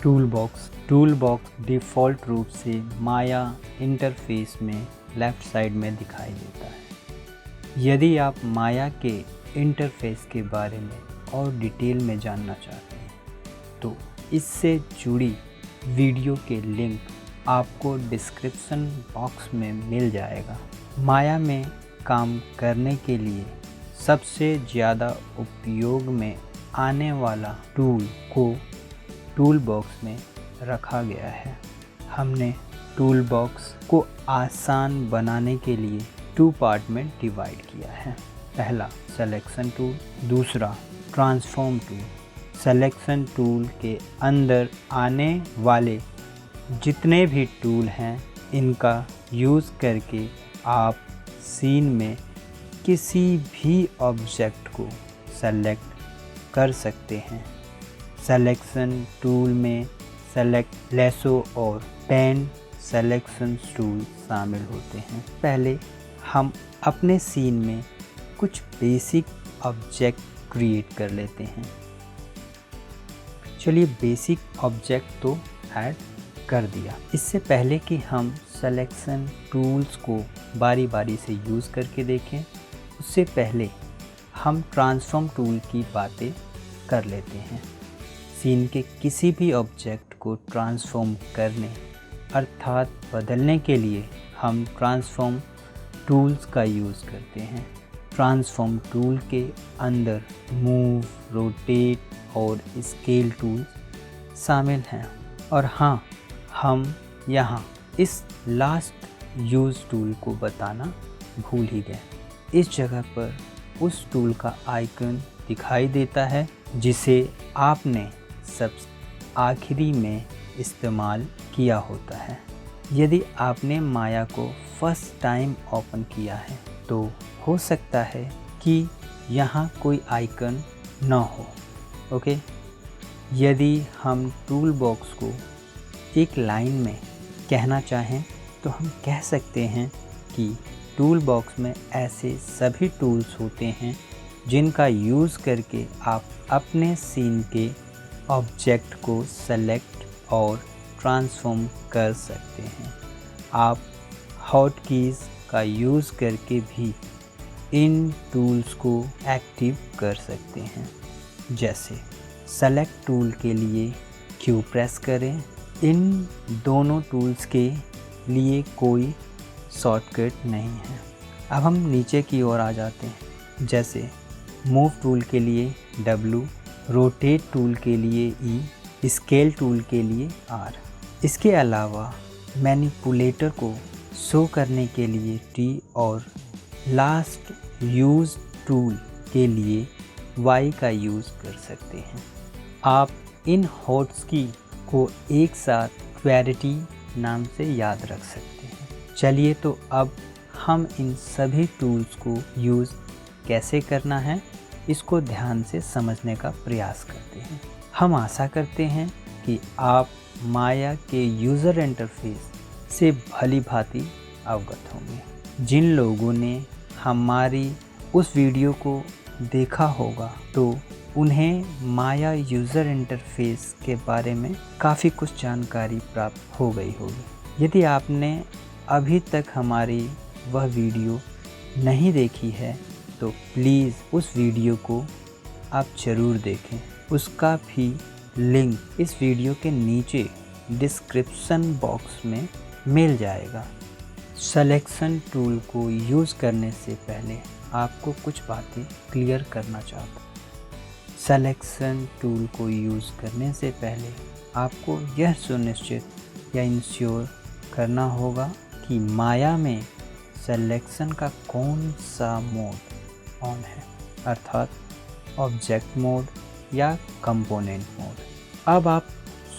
Tool box default रूप से माया interface में लेफ़्ट साइड में दिखाई देता है। यदि आप माया के इंटरफेस के बारे में और डिटेल में जानना चाहते हैं तो इससे जुड़ी वीडियो के लिंक आपको डिस्क्रिप्शन बॉक्स में मिल जाएगा। माया में काम करने के लिए सबसे ज़्यादा उपयोग में आने वाला टूल को टूल बॉक्स में रखा गया है। हमने टूल बॉक्स को आसान बनाने के लिए 2 पार्ट में डिवाइड किया है। पहला सिलेक्शन टूल, दूसरा ट्रांसफॉर्म टूल। सिलेक्शन टूल के अंदर आने वाले जितने भी टूल हैं इनका यूज़ करके आप सीन में किसी भी ऑब्जेक्ट को सेलेक्ट कर सकते हैं। सिलेक्शन टूल में सेलेक्ट, लेसो और पेन सिलेक्शन टूल शामिल होते हैं। पहले हम अपने सीन में कुछ बेसिक ऑब्जेक्ट क्रिएट कर लेते हैं। चलिए बेसिक ऑब्जेक्ट तो ऐड कर दिया। इससे पहले कि हम सिलेक्शन टूल्स को बारी बारी से यूज़ करके देखें, उससे पहले हम ट्रांसफॉर्म टूल की बातें कर लेते हैं। सीन के किसी भी ऑब्जेक्ट को ट्रांसफॉर्म करने अर्थात बदलने के लिए हम ट्रांसफॉर्म टूल्स का यूज़ करते हैं। ट्रांसफॉर्म टूल के अंदर मूव, रोटेट और स्केल टूल्स शामिल हैं। और हाँ, हम यहाँ इस लास्ट यूज़ टूल को बताना भूल ही गए। इस जगह पर उस टूल का आइकन दिखाई देता है जिसे आपने सब आखिरी में इस्तेमाल किया होता है। यदि आपने माया को फर्स्ट टाइम ओपन किया है तो हो सकता है कि यहाँ कोई आइकन ना हो। ओके, यदि हम टूल बॉक्स को एक लाइन में कहना चाहें तो हम कह सकते हैं कि टूल बॉक्स में ऐसे सभी टूल्स होते हैं जिनका यूज़ करके आप अपने सीन के ऑब्जेक्ट को सेलेक्ट और ट्रांसफॉर्म कर सकते हैं। आप हॉट कीज़ का यूज़ करके भी इन टूल्स को एक्टिव कर सकते हैं। जैसे सेलेक्ट टूल के लिए क्यू प्रेस करें। इन दोनों टूल्स के लिए कोई शॉर्टकट नहीं है। अब हम नीचे की ओर आ जाते हैं। जैसे मूव टूल के लिए W, रोटेट टूल के लिए E, स्केल टूल के लिए R। इसके अलावा मैनिपुलेटर को शो करने के लिए T और लास्ट यूज़ टूल के लिए Y का यूज़ कर सकते हैं। आप इन हॉट्स की को एक साथ क्वेरिटी नाम से याद रख सकते हैं। चलिए तो अब हम इन सभी टूल्स को यूज़ कैसे करना है इसको ध्यान से समझने का प्रयास करते हैं। हम आशा करते हैं कि आप माया के यूज़र इंटरफेस से भली भांति अवगत होंगे। जिन लोगों ने हमारी उस वीडियो को देखा होगा तो उन्हें माया यूज़र इंटरफेस के बारे में काफ़ी कुछ जानकारी प्राप्त हो गई होगी। यदि आपने अभी तक हमारी वह वीडियो नहीं देखी है तो प्लीज़ उस वीडियो को आप ज़रूर देखें। उसका भी लिंक इस वीडियो के नीचे डिस्क्रिप्शन बॉक्स में मिल जाएगा। सिलेक्शन टूल को यूज़ करने से पहले आपको कुछ बातें क्लियर करना चाहता हूँ। सिलेक्शन टूल को यूज़ करने से पहले आपको यह सुनिश्चित या इंश्योर करना होगा कि माया में सिलेक्शन का कौन सा मोड ऑन है, अर्थात ऑब्जेक्ट मोड या कंपोनेंट मोड। अब आप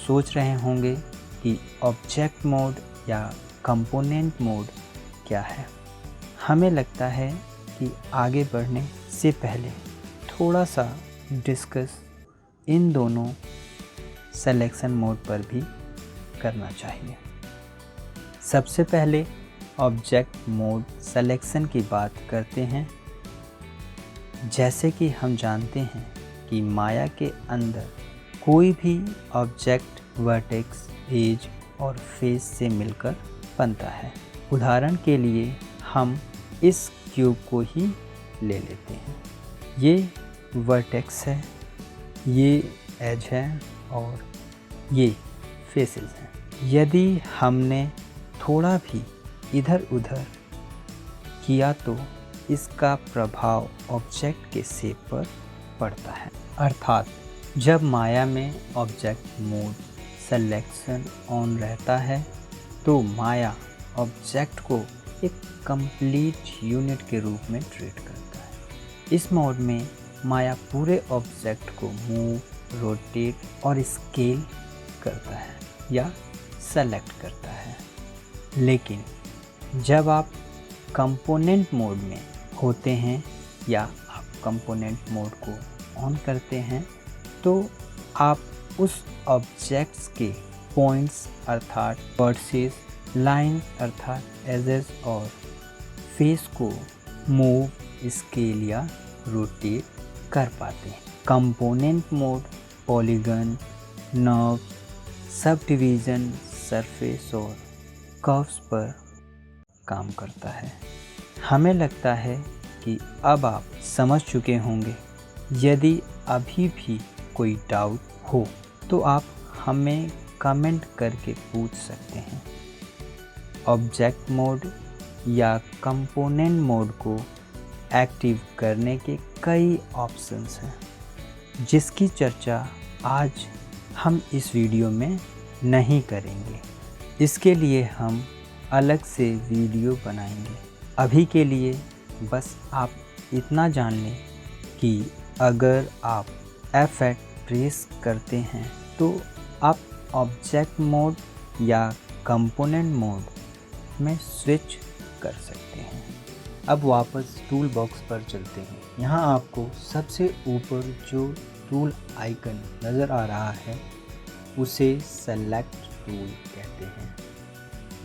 सोच रहे होंगे कि ऑब्जेक्ट मोड या कंपोनेंट मोड क्या है। हमें लगता है कि आगे बढ़ने से पहले थोड़ा सा डिस्कस इन दोनों सिलेक्शन मोड पर भी करना चाहिए। सबसे पहले ऑब्जेक्ट मोड सिलेक्शन की बात करते हैं। जैसे कि हम जानते हैं कि माया के अंदर कोई भी ऑब्जेक्ट वर्टेक्स, एज और फेस से मिलकर बनता है। उदाहरण के लिए हम इस क्यूब को ही ले लेते हैं। ये वर्टेक्स है, ये एज है और ये फेसेस हैं। यदि हमने थोड़ा भी इधर उधर किया तो इसका प्रभाव ऑब्जेक्ट के शेप पर पड़ता है। अर्थात जब माया में ऑब्जेक्ट मोड सिलेक्शन ऑन रहता है तो माया ऑब्जेक्ट को एक कंप्लीट यूनिट के रूप में ट्रीट करता है। इस मोड में माया पूरे ऑब्जेक्ट को मूव, रोटेट और स्केल करता है या सेलेक्ट करता है। लेकिन जब आप कंपोनेंट मोड में होते हैं या आप कंपोनेंट मोड को ऑन करते हैं तो आप उस ऑब्जेक्ट्स के पॉइंट्स अर्थात वर्सेस, लाइन अर्थात एजेस और फेस को मूव, स्केल या रोटेट कर पाते हैं। Component mode polygon, nerve, sub division, surface और कर्व्स पर काम करता है। हमें लगता है कि अब आप समझ चुके होंगे। यदि अभी भी कोई डाउट हो तो आप हमें कमेंट करके पूछ सकते हैं। ऑब्जेक्ट मोड या कंपोनेंट मोड को एक्टिव करने के कई ऑप्शंस हैं जिसकी चर्चा आज हम इस वीडियो में नहीं करेंगे। इसके लिए हम अलग से वीडियो बनाएंगे। अभी के लिए बस आप इतना जान लें कि अगर आप F8 प्रेस करते हैं तो आप ऑब्जेक्ट मोड या कंपोनेंट मोड में स्विच कर सकते हैं। अब वापस टूल बॉक्स पर चलते हैं। यहाँ आपको सबसे ऊपर जो टूल आइकन नज़र आ रहा है उसे सेलेक्ट टूल कहते हैं।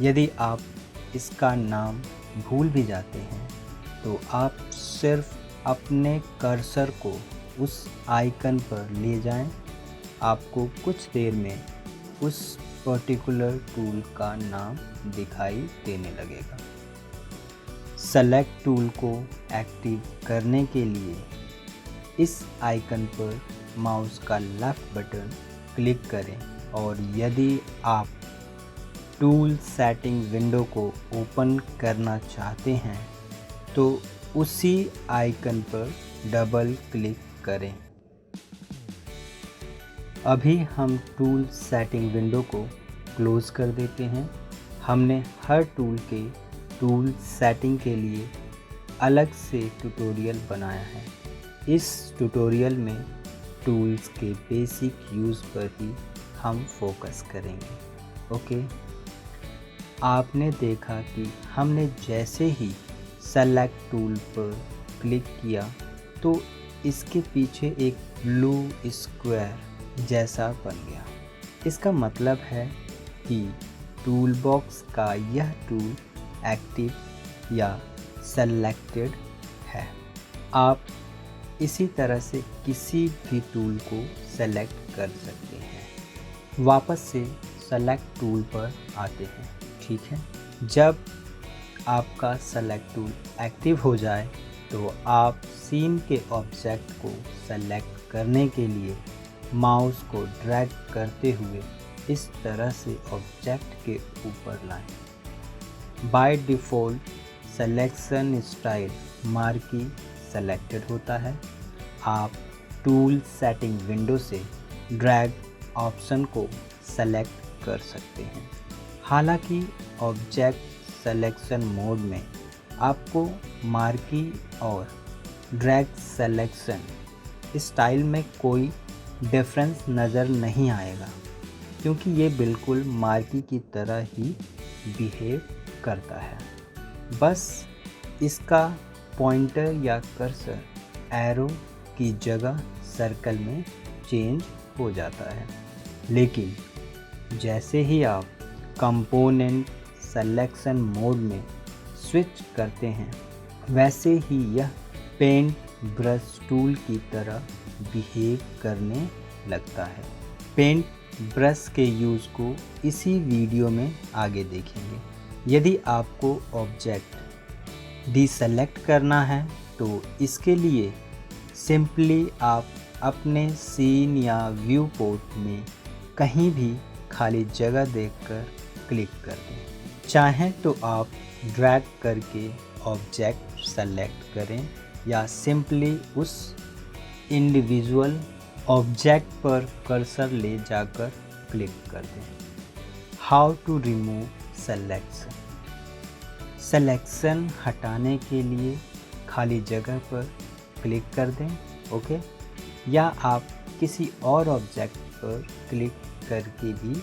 यदि आप इसका नाम भूल भी जाते हैं तो आप सिर्फ अपने कर्सर को उस आइकन पर ले जाएं। आपको कुछ देर में उस पर्टिकुलर टूल का नाम दिखाई देने लगेगा। सेलेक्ट टूल को एक्टिव करने के लिए इस आइकन पर माउस का लेफ़्ट बटन क्लिक करें और यदि आप टूल सेटिंग विंडो को ओपन करना चाहते हैं तो उसी आइकन पर डबल क्लिक करें। अभी हम टूल सेटिंग विंडो को क्लोज़ कर देते हैं। हमने हर टूल के टूल सेटिंग के लिए अलग से ट्यूटोरियल बनाया है। इस ट्यूटोरियल में टूल्स के बेसिक यूज़ पर ही हम फोकस करेंगे। ओके, आपने देखा कि हमने जैसे ही सेलेक्ट टूल पर क्लिक किया तो इसके पीछे एक ब्लू स्क्वायर जैसा बन गया। इसका मतलब है कि टूल बॉक्स का यह टूल एक्टिव या सेलेक्टेड है। आप इसी तरह से किसी भी टूल को सेलेक्ट कर सकते हैं। वापस से सेलेक्ट टूल पर आते हैं। ठीक है, जब आपका सेलेक्ट टूल एक्टिव हो जाए तो आप सीन के ऑब्जेक्ट को सेलेक्ट करने के लिए माउस को ड्रैग करते हुए इस तरह से ऑब्जेक्ट के ऊपर लाएं। By default selection style marquee selected होता है। आप टूल सेटिंग विंडो से ड्रैग ऑप्शन को सेलेक्ट कर सकते हैं। हालांकि ऑब्जेक्ट सिलेक्शन मोड में आपको मार्की और ड्रैग सिलेक्शन स्टाइल में कोई डिफरेंस नज़र नहीं आएगा क्योंकि ये बिल्कुल मार्की की तरह ही बिहेव करता है। बस इसका पॉइंटर या कर्सर एरो की जगह सर्कल में चेंज हो जाता है। लेकिन जैसे ही आप कंपोनेंट सिलेक्शन मोड में स्विच करते हैं वैसे ही यह पेंट ब्रश टूल की तरह बिहेव करने लगता है। पेंट ब्रश के यूज़ को इसी वीडियो में आगे देखेंगे। यदि आपको ऑब्जेक्ट डीसेलेक्ट करना है तो इसके लिए सिंपली आप अपने सीन या व्यू पोर्ट में कहीं भी खाली जगह देखकर क्लिक कर दें। चाहें तो आप ड्रैग करके ऑब्जेक्ट सेलेक्ट करें या सिंपली उस इंडिविजुअल ऑब्जेक्ट पर कर्सर ले जाकर क्लिक कर दें। How to remove selection. Selection हटाने के लिए खाली जगह पर क्लिक कर दें, ओके। या आप किसी और ऑब्जेक्ट पर क्लिक करके भी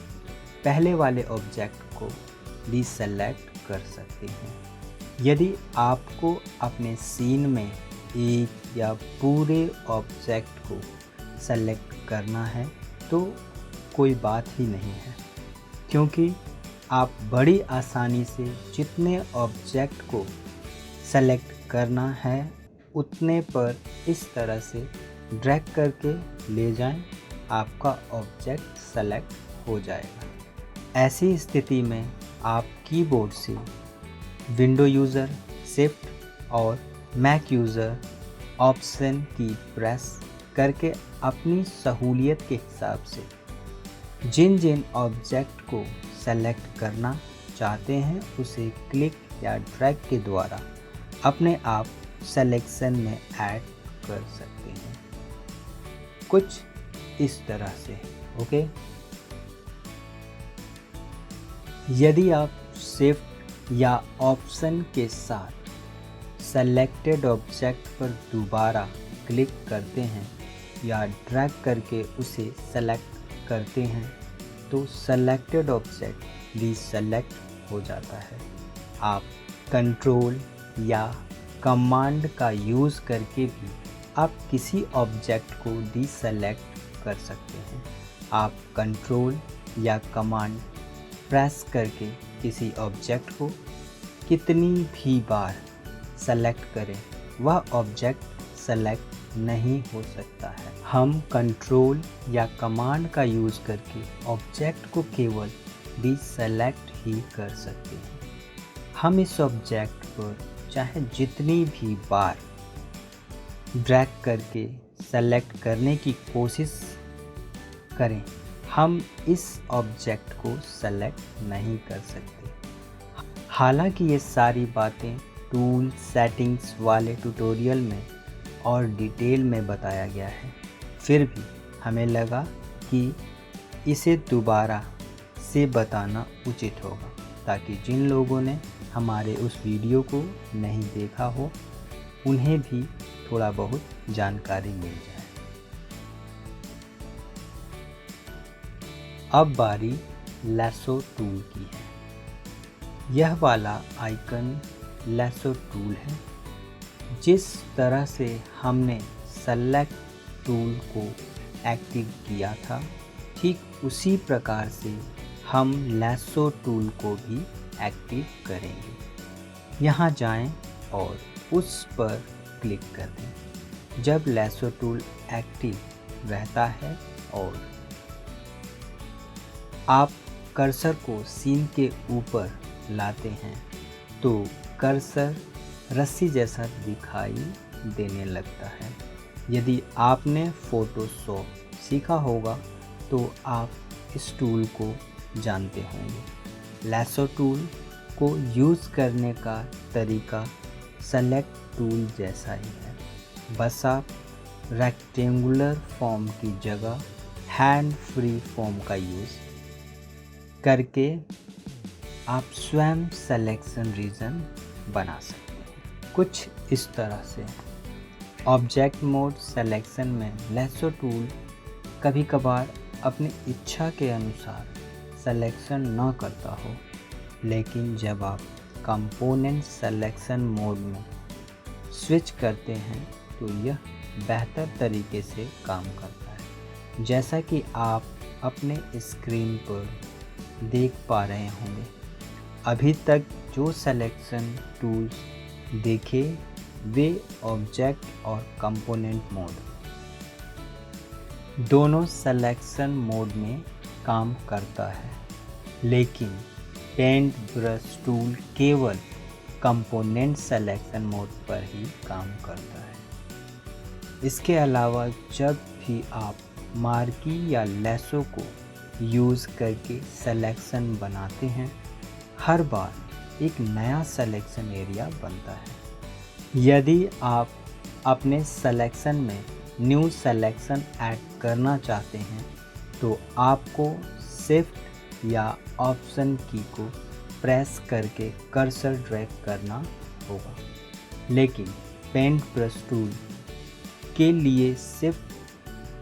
पहले वाले ऑब्जेक्ट को डीसेलेक्ट कर सकते हैं। यदि आपको अपने सीन में एक या पूरे ऑब्जेक्ट को सेलेक्ट करना है तो कोई बात ही नहीं है, क्योंकि आप बड़ी आसानी से जितने ऑब्जेक्ट को सेलेक्ट करना है उतने पर इस तरह से ड्रैग करके ले जाएं, आपका ऑब्जेक्ट सेलेक्ट हो जाएगा। ऐसी स्थिति में आप कीबोर्ड से विंडो यूज़र, शिफ्ट और मैक यूज़र ऑप्शन की प्रेस करके अपनी सहूलियत के हिसाब से जिन जिन ऑब्जेक्ट को सेलेक्ट करना चाहते हैं उसे क्लिक या ड्रैग के द्वारा अपने आप सेलेक्शन में ऐड कर सकते हैं, कुछ इस तरह से, ओके। यदि आप शिफ्ट या ऑप्शन के साथ सेलेक्टेड ऑब्जेक्ट पर दोबारा क्लिक करते हैं या ड्रैग करके उसे सेलेक्ट करते हैं तो सेलेक्टेड ऑब्जेक्ट डीसेलेक्ट हो जाता है। आप कंट्रोल या कमांड का यूज़ करके भी आप किसी ऑब्जेक्ट को डीसेलेक्ट कर सकते हैं। आप कंट्रोल या कमांड प्रेस करके किसी ऑब्जेक्ट को कितनी भी बार सेलेक्ट करें वह ऑब्जेक्ट सेलेक्ट नहीं हो सकता है। हम कंट्रोल या कमांड का यूज़ करके ऑब्जेक्ट को केवल डीसेलेक्ट ही कर सकते हैं। हम इस ऑब्जेक्ट पर चाहे जितनी भी बार ड्रैग करके सेलेक्ट करने की कोशिश करें, हम इस ऑब्जेक्ट को सेलेक्ट नहीं कर सकते। हालांकि ये सारी बातें टूल सेटिंग्स वाले ट्यूटोरियल में और डिटेल में बताया गया है, फिर भी हमें लगा कि इसे दोबारा से बताना उचित होगा ताकि जिन लोगों ने हमारे उस वीडियो को नहीं देखा हो उन्हें भी थोड़ा बहुत जानकारी मिल जाए। अब बारी लैसो टूल की है। यह वाला आइकन लैसो टूल है। जिस तरह से हमने सेलेक्ट टूल को एक्टिव किया था ठीक उसी प्रकार से हम लैसो टूल को भी एक्टिव करेंगे। यहाँ जाएं और उस पर क्लिक कर दें। जब लैसो टूल एक्टिव रहता है और आप कर्सर को सीन के ऊपर लाते हैं तो कर्सर रस्सी जैसा दिखाई देने लगता है। यदि आपने फ़ोटोशॉप सीखा होगा तो आप इस टूल को जानते होंगे। लैसो टूल को यूज़ करने का तरीका सेलेक्ट टूल जैसा ही है, बस आप रेक्टेंगुलर फॉर्म की जगह हैंड फ्री फॉर्म का यूज़ करके आप स्वयं सिलेक्शन रीजन बना सकते हैं, कुछ इस तरह से। ऑब्जेक्ट मोड सिलेक्शन में लैसो टूल कभी कभार अपनी इच्छा के अनुसार सिलेक्शन न करता हो, लेकिन जब आप कंपोनेंट सिलेक्शन मोड में स्विच करते हैं तो यह बेहतर तरीके से काम करता है। जैसा कि आप अपने स्क्रीन पर देख पा रहे होंगे, अभी तक जो सिलेक्शन टूल्स देखे वे ऑब्जेक्ट और कंपोनेंट मोड दोनों सिलेक्शन मोड में काम करता है, लेकिन पेंट ब्रश टूल केवल कंपोनेंट सिलेक्शन मोड पर ही काम करता है। इसके अलावा जब भी आप मार्की या लेसों को यूज़ करके सिलेक्शन बनाते हैं, हर बार एक नया सिलेक्शन एरिया बनता है। यदि आप अपने सिलेक्शन में न्यू सिलेक्शन ऐड करना चाहते हैं तो आपको शिफ्ट या ऑप्शन की को प्रेस करके कर्सर ड्रैग करना होगा, लेकिन पेंट ब्रश टूल के लिए शिफ्ट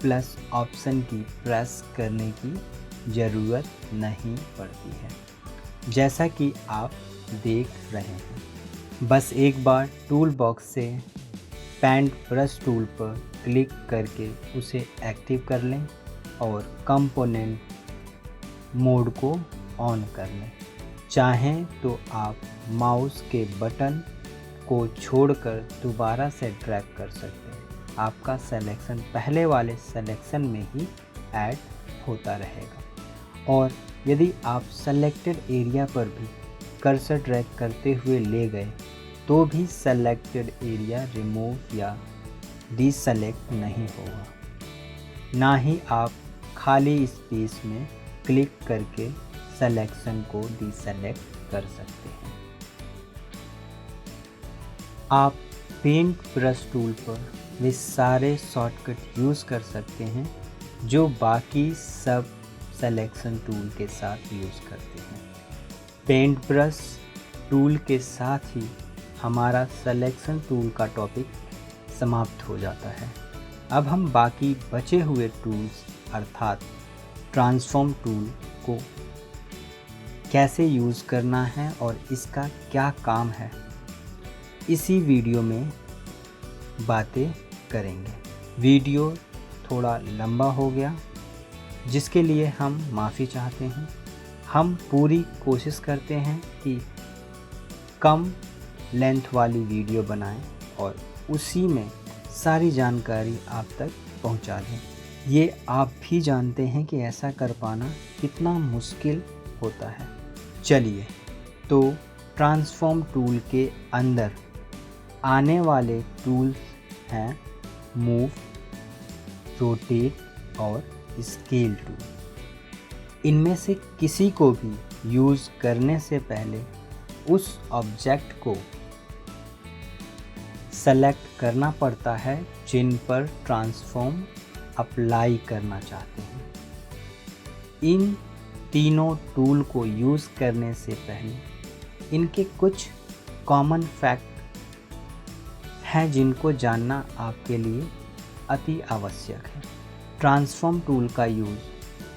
प्लस ऑप्शन की प्रेस करने की ज़रूरत नहीं पड़ती है, जैसा कि आप देख रहे हैं। बस एक बार टूल बॉक्स से पेंट ब्रश टूल पर क्लिक करके उसे एक्टिव कर लें और कंपोनेंट मोड को ऑन कर लें। चाहें तो आप माउस के बटन को छोड़कर दोबारा से ड्रैग कर सकते हैं। आपका सिलेक्शन पहले वाले सिलेक्शन में ही ऐड होता रहेगा। और यदि आप सेलेक्टेड एरिया पर भी कर्सर ड्रैग करते हुए ले गए तो भी सेलेक्टेड एरिया रिमूव या डीसेलेक्ट नहीं होगा। ना ही आप खाली स्पेस में क्लिक करके सिलेक्शन को डीसेलेक्ट कर सकते हैं। आप पेंट ब्रश टूल पर वे सारे शॉर्टकट यूज़ कर सकते हैं जो बाकी सब सिलेक्शन टूल के साथ यूज़ करते हैं। पेंट ब्रश टूल के साथ ही हमारा सिलेक्शन टूल का टॉपिक समाप्त हो जाता है। अब हम बाकी बचे हुए टूल्स अर्थात ट्रांसफॉर्म टूल को कैसे यूज़ करना है और इसका क्या काम है, इसी वीडियो में बातें करेंगे। वीडियो थोड़ा लंबा हो गया, जिसके लिए हम माफ़ी चाहते हैं। हम पूरी कोशिश करते हैं कि कम लेंथ वाली वीडियो बनाएं और उसी में सारी जानकारी आप तक पहुंचा दें। ये आप भी जानते हैं कि ऐसा कर पाना कितना मुश्किल होता है। चलिए तो ट्रांसफॉर्म टूल के अंदर आने वाले टूल्स हैं मूव, रोटेट और स्केल टूल। इनमें से किसी को भी यूज़ करने से पहले उस ऑब्जेक्ट को सेलेक्ट करना पड़ता है जिन पर ट्रांसफॉर्म अप्लाई करना चाहते हैं। इन तीनों टूल को यूज़ करने से पहले इनके कुछ कॉमन फैक्ट हैं जिनको जानना आपके लिए अति आवश्यक है। ट्रांसफॉर्म टूल का यूज़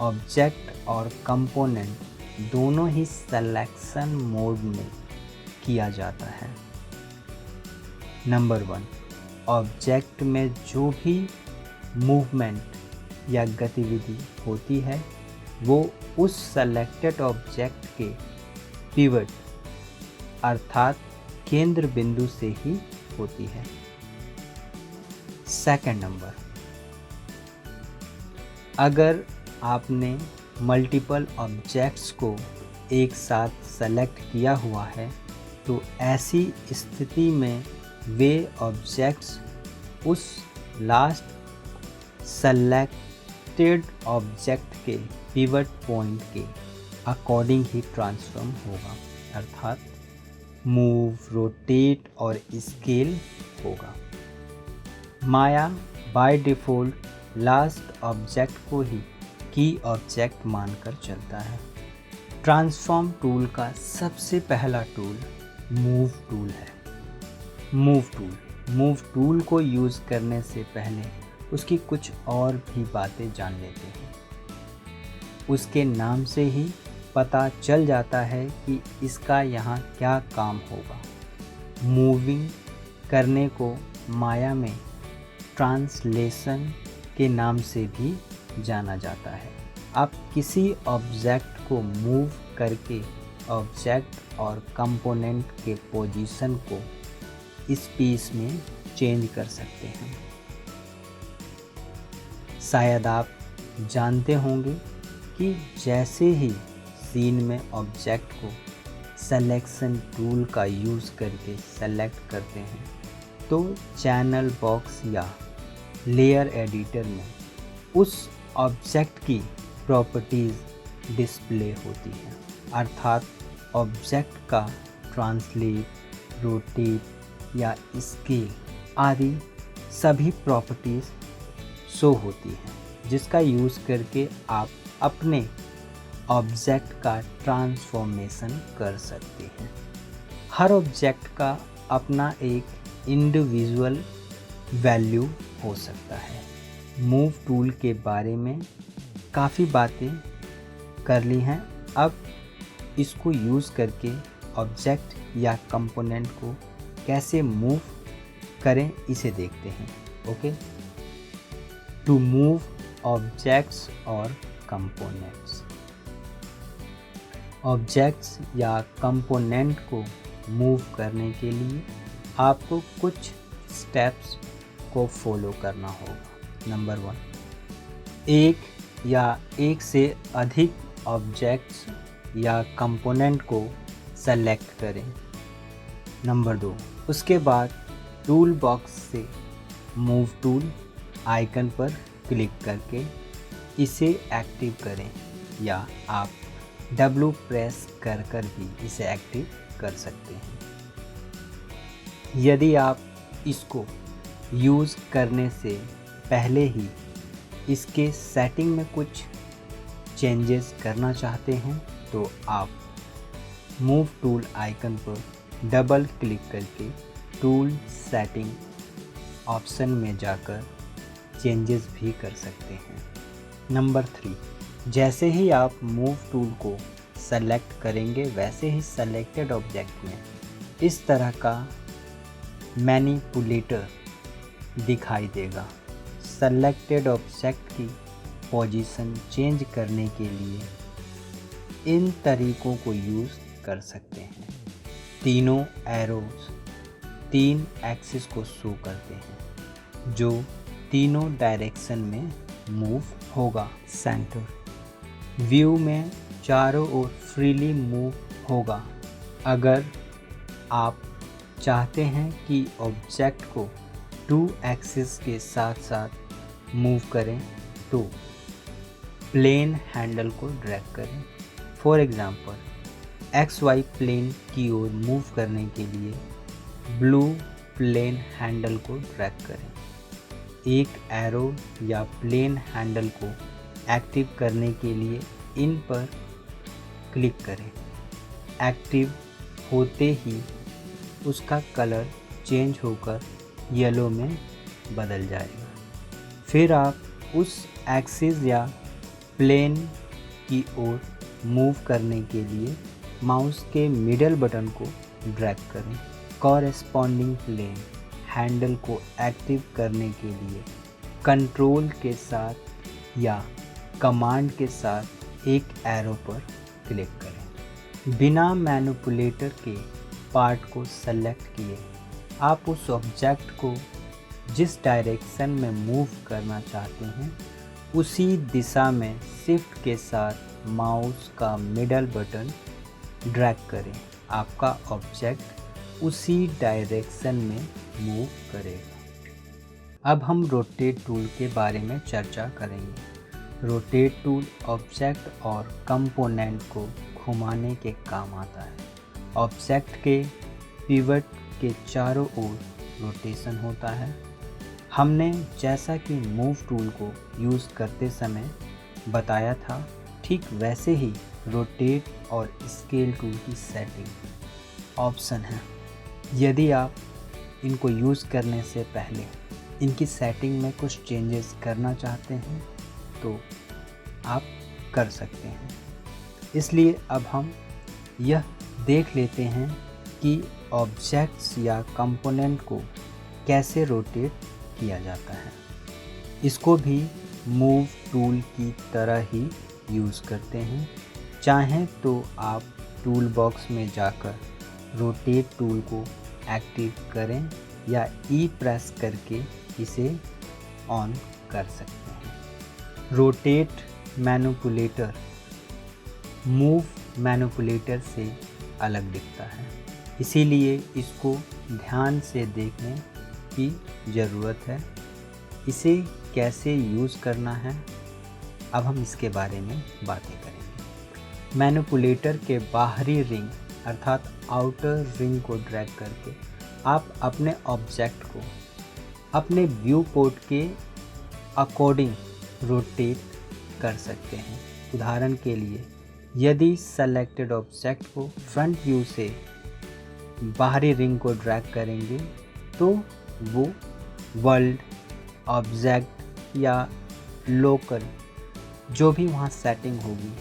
ऑब्जेक्ट और कंपोनेंट दोनों ही सिलेक्शन मोड में किया जाता है। नंबर 1, ऑब्जेक्ट में जो भी मूवमेंट या गतिविधि होती है वो उस सेलेक्टेड ऑब्जेक्ट के पिवट अर्थात केंद्र बिंदु से ही होती है। सेकंड नंबर, अगर आपने मल्टीपल ऑब्जेक्ट्स को एक साथ सेलेक्ट किया हुआ है तो ऐसी स्थिति में वे ऑब्जेक्ट्स उस लास्ट सेलेक्टेड ऑब्जेक्ट के पिवट पॉइंट के अकॉर्डिंग ही ट्रांसफॉर्म होगा, अर्थात मूव, रोटेट और स्केल होगा। माया बाय डिफ़ॉल्ट लास्ट ऑब्जेक्ट को ही की ऑब्जेक्ट मानकर चलता है। ट्रांसफॉर्म टूल का सबसे पहला टूल मूव टूल है। मूव टूल को यूज़ करने से पहले उसकी कुछ और भी बातें जान लेते हैं। उसके नाम से ही पता चल जाता है कि इसका यहाँ क्या काम होगा। मूविंग करने को माया में ट्रांसलेशन के नाम से भी जाना जाता है। आप किसी ऑब्जेक्ट को मूव करके ऑब्जेक्ट और कंपोनेंट के पोजीशन को स्पेस में चेंज कर सकते हैं। शायद आप जानते होंगे कि जैसे ही सीन में ऑब्जेक्ट को सिलेक्शन टूल का यूज़ करके सेलेक्ट करते हैं तो चैनल बॉक्स या लेयर एडिटर में उस ऑब्जेक्ट की प्रॉपर्टीज़ डिस्प्ले होती हैं, अर्थात ऑब्जेक्ट का ट्रांसलेट, रोटेट या स्केल आदि सभी प्रॉपर्टीज़ शो होती हैं, जिसका यूज़ करके आप अपने ऑब्जेक्ट का ट्रांसफॉर्मेशन कर सकते हैं। हर ऑब्जेक्ट का अपना एक इंडिविजुअल वैल्यू हो सकता है। मूव टूल के बारे में काफ़ी बातें कर ली हैं, अब इसको यूज़ करके ऑब्जेक्ट या कंपोनेंट को कैसे मूव करें इसे देखते हैं। ओके, टू मूव ऑब्जेक्ट्स और कंपोनेंट्स। ऑब्जेक्ट्स या कंपोनेंट को मूव करने के लिए आपको कुछ स्टेप्स को फॉलो करना होगा। नंबर 1, एक या एक से अधिक ऑब्जेक्ट्स या कंपोनेंट को सेलेक्ट करें। नंबर 2, उसके बाद टूल बॉक्स से मूव टूल आइकन पर क्लिक करके इसे एक्टिव करें, या आप W प्रेस कर भी इसे एक्टिव कर सकते हैं। यदि आप इसको यूज़ करने से पहले ही इसके सेटिंग में कुछ चेंजेस करना चाहते हैं तो आप मूव टूल आइकन पर डबल क्लिक करके टूल सेटिंग ऑप्शन में जाकर चेंजेस भी कर सकते हैं। नंबर 3, जैसे ही आप मूव टूल को सेलेक्ट करेंगे वैसे ही सेलेक्टेड ऑब्जेक्ट में इस तरह का मैनिपुलेटर दिखाई देगा। सेलेक्टेड ऑब्जेक्ट की पोजीशन चेंज करने के लिए इन तरीकों को यूज़ कर सकते हैं। तीनों एरोज 3 एक्सिस को शो करते हैं जो तीनों डायरेक्शन में मूव होगा। सेंटर व्यू में चारों ओर फ्रीली मूव होगा। अगर आप चाहते हैं कि ऑब्जेक्ट को 2 एक्सिस के साथ साथ मूव करें तो प्लेन हैंडल को ड्रैग करें। फॉर एग्ज़ाम्पल, XY प्लेन की ओर मूव करने के लिए ब्लू प्लेन हैंडल को ड्रैग करें। एक एरो या प्लेन हैंडल को एक्टिव करने के लिए इन पर क्लिक करें। एक्टिव होते ही उसका कलर चेंज होकर येलो में बदल जाएगा। फिर आप उस एक्सिस या प्लेन की ओर मूव करने के लिए माउस के मिडल बटन को ड्रैग करें। कॉरेस्पॉन्डिंग प्लेन हैंडल को एक्टिव करने के लिए कंट्रोल के साथ या कमांड के साथ एक एरो पर क्लिक करें। बिना मैनिपुलेटर के पार्ट को सेलेक्ट किए आप उस ऑब्जेक्ट को जिस डायरेक्शन में मूव करना चाहते हैं उसी दिशा में शिफ्ट के साथ माउस का मिडल बटन ड्रैग करें। आपका ऑब्जेक्ट उसी डायरेक्शन में मूव करेगा। अब हम रोटेट टूल के बारे में चर्चा करेंगे। रोटेट टूल ऑब्जेक्ट और कंपोनेंट को घुमाने के काम आता है। ऑब्जेक्ट के पिवट के चारों ओर रोटेशन होता है। हमने जैसा कि मूव टूल को यूज़ करते समय बताया था, ठीक वैसे ही रोटेट और स्केल टूल की सेटिंग ऑप्शन है। यदि आप इनको यूज़ करने से पहले इनकी सेटिंग में कुछ चेंजेस करना चाहते हैं तो आप कर सकते हैं। इसलिए अब हम यह देख लेते हैं कि ऑब्जेक्ट्स या कंपोनेंट को कैसे रोटेट किया जाता है। इसको भी मूव टूल की तरह ही यूज़ करते हैं। चाहें तो आप टूल बॉक्स में जाकर रोटेट टूल को एक्टिव करें या ई प्रेस करके इसे ऑन कर सकते हैं। रोटेट मैनिपुलेटर मूव मैनिपुलेटर से अलग दिखता है, इसीलिए इसको ध्यान से देखने की ज़रूरत है। इसे कैसे यूज़ करना है, अब हम इसके बारे में बातें करेंगे। मैनिपुलेटर के बाहरी रिंग अर्थात आउटर रिंग को ड्रैग करके आप अपने ऑब्जेक्ट को अपने व्यू पोर्ट के अकॉर्डिंग रोटेट कर सकते हैं। उदाहरण के लिए, यदि सेलेक्टेड ऑब्जेक्ट को फ्रंट व्यू से बाहरी रिंग को ड्रैग करेंगे तो वो वर्ल्ड, ऑब्जेक्ट या लोकल जो भी वहाँ सेटिंग होगी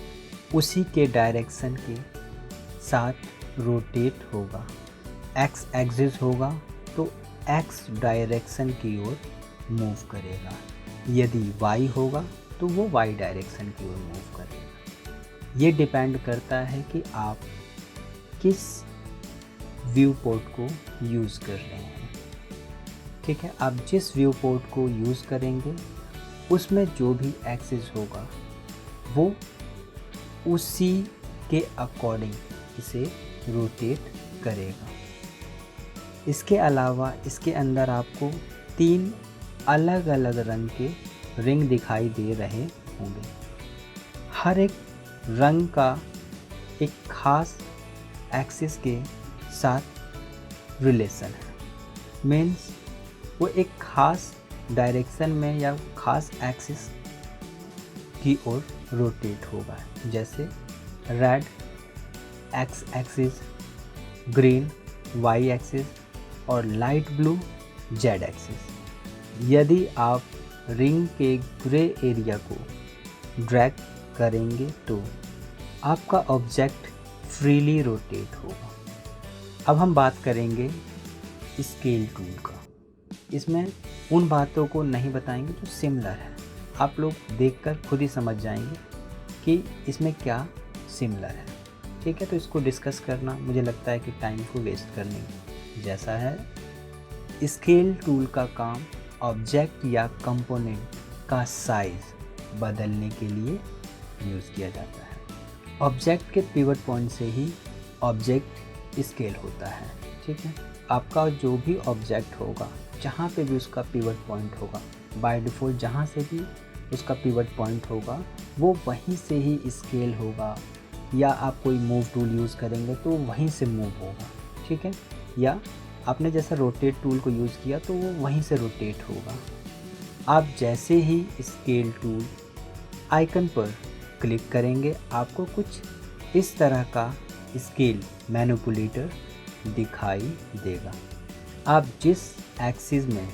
उसी के डायरेक्शन के साथ रोटेट होगा। एक्स एक्सिस होगा तो एक्स डायरेक्शन की ओर मूव करेगा, यदि वाई होगा तो वो वाई डायरेक्शन की ओर मूव करेगा। ये डिपेंड करता है कि आप किस व्यू पोर्ट को यूज़ कर रहे हैं। ठीक है, आप जिस व्यू पोर्ट को यूज़ करेंगे उसमें जो भी एक्सिस होगा वो उसी के अकॉर्डिंग इसे रोटेट करेगा। इसके अलावा इसके अंदर आपको 3 अलग अलग रंग के रिंग दिखाई दे रहे होंगे। हर एक रंग का एक खास एक्सिस के साथ रिलेशन है, मीन्स वो एक खास डायरेक्शन में या खास एक्सिस की ओर रोटेट होगा। जैसे red X axis, green Y axis और लाइट ब्लू जेड एक्सिस। यदि आप रिंग के ग्रे एरिया को ड्रैग करेंगे तो आपका ऑब्जेक्ट फ्रीली रोटेट होगा। अब हम बात करेंगे स्केल टूल का। इसमें उन बातों को नहीं बताएंगे जो सिमिलर है, आप लोग देखकर खुद ही समझ जाएंगे कि इसमें क्या सिमिलर है। ठीक है, तो इसको डिस्कस करना मुझे लगता है कि टाइम को वेस्ट करने जैसा है। स्केल टूल का काम ऑब्जेक्ट या कंपोनेंट का साइज बदलने के लिए यूज़ किया जाता है। ऑब्जेक्ट के पिवट पॉइंट से ही ऑब्जेक्ट स्केल होता है। ठीक है, आपका जो भी ऑब्जेक्ट होगा जहाँ पे भी उसका पिवट पॉइंट होगा, बाय डिफ़ॉल्ट जहाँ से भी उसका पिवट पॉइंट होगा वो वहीं से ही स्केल होगा, या आप कोई मूव टूल यूज़ करेंगे तो वहीं से मूव होगा। ठीक है, या आपने जैसा रोटेट टूल को यूज़ किया तो वो वहीं से रोटेट होगा। आप जैसे ही स्केल टूल आइकन पर क्लिक करेंगे आपको कुछ इस तरह का स्केल मैनिपुलेटर दिखाई देगा। आप जिस एक्सिस में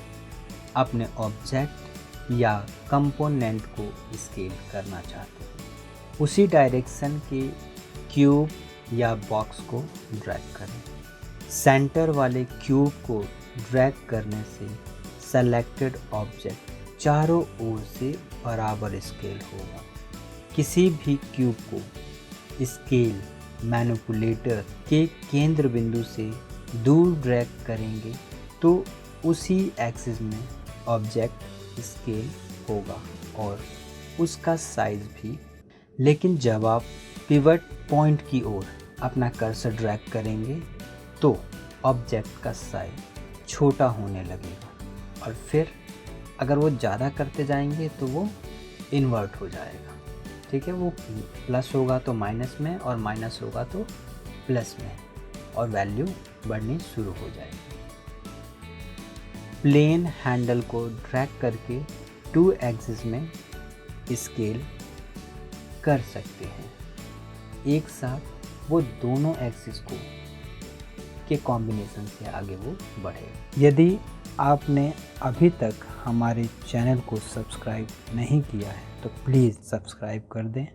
अपने ऑब्जेक्ट या कंपोनेंट को स्केल करना चाहते हैं उसी डायरेक्शन के क्यूब या बॉक्स को ड्रैग करें। सेंटर वाले क्यूब को ड्रैग करने से सेलेक्टेड ऑब्जेक्ट चारों ओर से बराबर स्केल होगा। किसी भी क्यूब को स्केल मैनिपुलेटर के केंद्र बिंदु से दूर ड्रैग करेंगे तो उसी एक्सिस में ऑब्जेक्ट स्केल होगा और उसका साइज भी। लेकिन जब आप पिवट पॉइंट की ओर अपना कर्सर ड्रैग करेंगे तो ऑब्जेक्ट का साइज छोटा होने लगेगा और फिर अगर वो ज़्यादा करते जाएंगे तो वो इन्वर्ट हो जाएगा। ठीक है, वो प्लस होगा तो माइनस में और माइनस होगा तो प्लस में और वैल्यू बढ़नी शुरू हो जाएगी। प्लेन हैंडल को ड्रैग करके 2 एक्सिस में स्केल कर सकते हैं। एक साथ वो दोनों एक्सिस को के कॉम्बिनेशन से आगे वो बढ़ेगा। यदि आपने अभी तक हमारे चैनल को सब्सक्राइब नहीं किया है तो प्लीज़ सब्सक्राइब कर दें